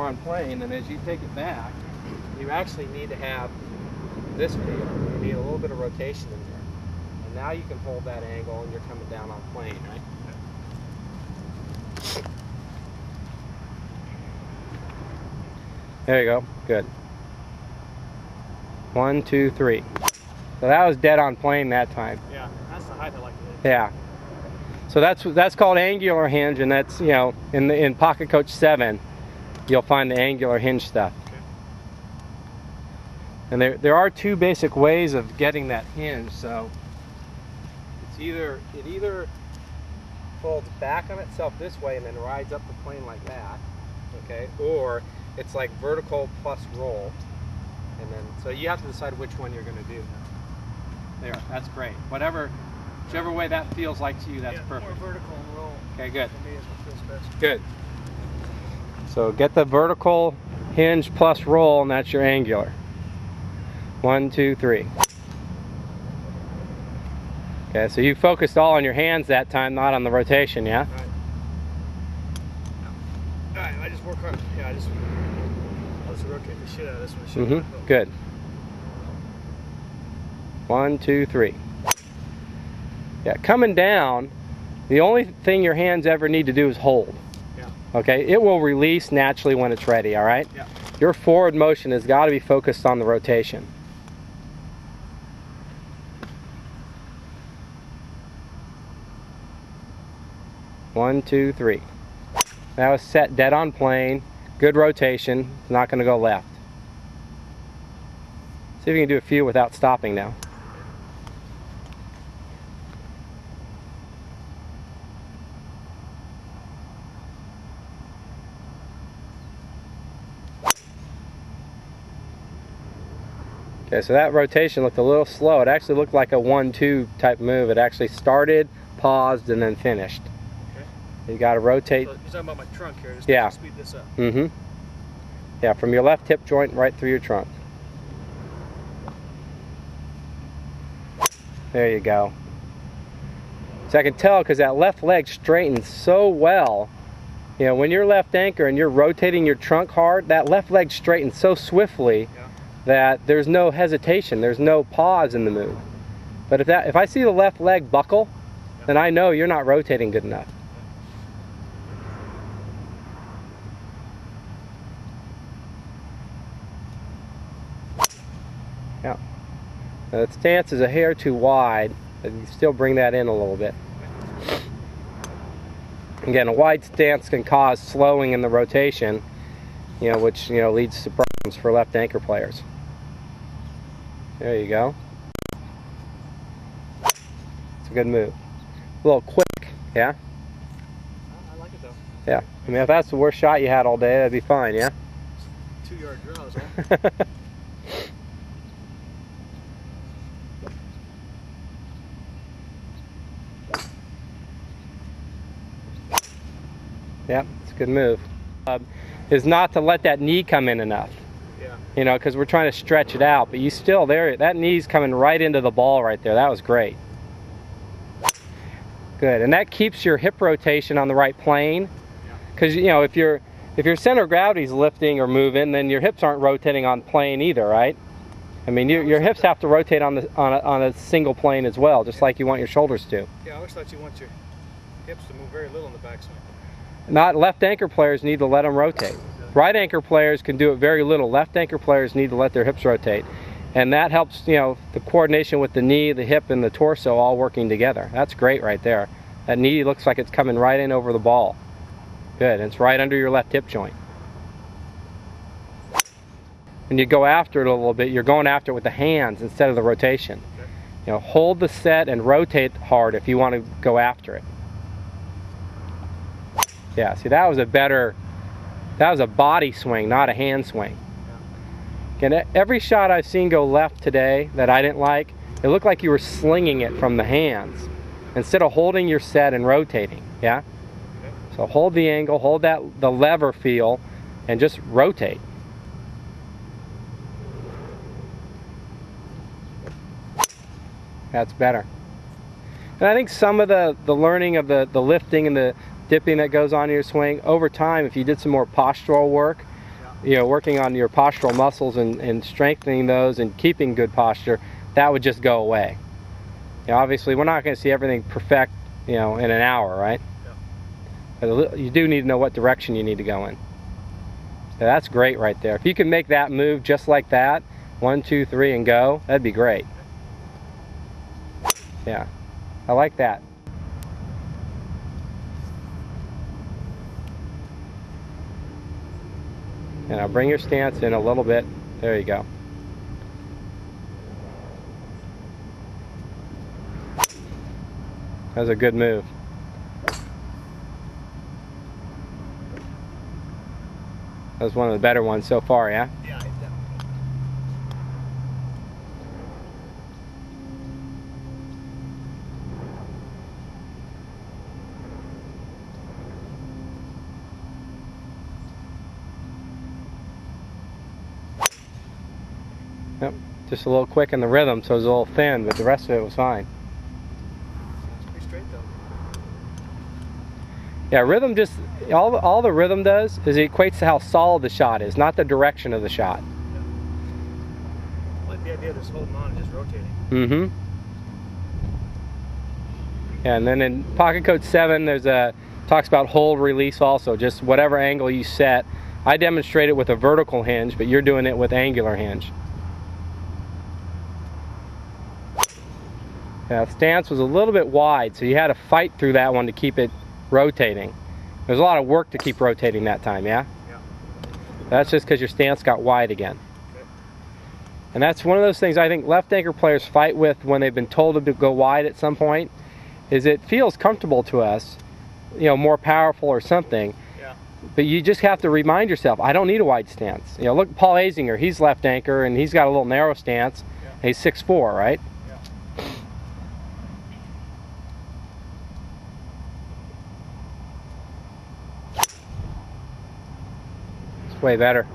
more on plane, and as you take it back, you actually need to have this feel. You need a little bit of rotation in there. And now you can hold that angle and you're coming down on plane, right? There you go. Good. 1, 2, 3. So that was dead on plane that time. Yeah, that's the height I like to hit. Yeah. So that's called angular hinge, and that's, you know, in Pocket Coach 7, you'll find the angular hinge stuff. Okay. And there are two basic ways of getting that hinge. So it either folds back on itself this way and then rides up the plane like that, okay, or it's like vertical plus roll, and then so you have to decide which one you're going to do. There, that's great. Whichever way that feels like to you, that's perfect. More vertical and roll. Okay, good. For me is what feels best. Good. So get the vertical hinge plus roll, and that's your angular. 1, 2, 3. Okay, so you focused all on your hands that time, not on the rotation, yeah? All right, I just work hard. Yeah, I'll just rotate the shit out of this one. Good. 1, 2, 3. Yeah, coming down, the only thing your hands ever need to do is hold. Yeah. Okay, it will release naturally when it's ready, all right? Yeah. Your forward motion has got to be focused on the rotation. One, 2, 3. That was set dead on plane. Good rotation. It's not going to go left. See if you can do a few without stopping now. Okay, so that rotation looked a little slow. It actually looked like a 1-2 type move. It actually started, paused, and then finished. You got to rotate. So you're talking about my trunk here. Just yeah. To speed this up. Yeah, from your left hip joint right through your trunk. There you go. So I can tell because that left leg straightens so well. You know, when you're left anchor and you're rotating your trunk hard, that left leg straightens so swiftly that there's no hesitation. There's no pause in the move. But if I see the left leg buckle, then I know you're not rotating good enough. Yeah. Now, the stance is a hair too wide, but you still bring that in a little bit. Again, a wide stance can cause slowing in the rotation, you know, which, you know, leads to problems for left anchor players. There you go. It's a good move. A little quick, yeah? I like it though. Yeah. I mean, if that's the worst shot you had all day, that'd be fine, yeah? 2-yard draws, huh? Yeah, it's a good move. Is not to let that knee come in enough. Yeah. You know, because we're trying to stretch it out, but you still there. That knee's coming right into the ball right there. That was great. Good, and that keeps your hip rotation on the right plane. Because you know, if your center of gravity's lifting or moving, then your hips aren't rotating on plane either, right? I mean, your hips have to rotate on a single plane as well, just like you want your shoulders to. Yeah, I always thought you want your hips to move very little in the backswing. Not left anchor players need to let them rotate. Right anchor players can do it very little. Left anchor players need to let their hips rotate. And that helps, you know, the coordination with the knee, the hip, and the torso all working together. That's great right there. That knee looks like it's coming right in over the ball. Good, and it's right under your left hip joint. When you go after it a little bit, you're going after it with the hands instead of the rotation. You know, hold the set and rotate hard if you want to go after it. Yeah, see, that was a body swing, not a hand swing. Again, every shot I've seen go left today that I didn't like, it looked like you were slinging it from the hands instead of holding your set and rotating, yeah? So hold the angle, hold the lever feel, and just rotate. That's better. And I think some of the learning of the lifting and the dipping that goes on in your swing, over time, if you did some more postural work, working on your postural muscles and strengthening those and keeping good posture, that would just go away. Obviously, we're not going to see everything perfect, in an hour, right? Yeah. But you do need to know what direction you need to go in. So that's great right there. If you can make that move just like that, 1, 2, 3, and go, that'd be great. Yeah, I like that. And I'll bring your stance in a little bit. There you go. That was a good move. That was one of the better ones so far, yeah? Yeah, definitely. Yep, just a little quick in the rhythm, so it was a little thin, but the rest of it was fine. It's pretty straight though. Yeah, rhythm just, all the rhythm does is it equates to how solid the shot is, not the direction of the shot. Yeah. I like the idea of just holding on and just rotating. Mm-hmm. Yeah, and then in Pocket Code 7, talks about hold release also, just whatever angle you set. I demonstrate it with a vertical hinge, but you're doing it with angular hinge. Yeah, stance was a little bit wide, so you had to fight through that one to keep it rotating. There's a lot of work to keep rotating that time, yeah? Yeah. That's just because your stance got wide again. Okay. And that's one of those things I think left anchor players fight with when they've been told to go wide at some point, is it feels comfortable to us, more powerful or something. Yeah. But you just have to remind yourself, I don't need a wide stance. Look at Paul Azinger, he's left anchor and he's got a little narrow stance. Yeah. And he's 6'4", right? Way better.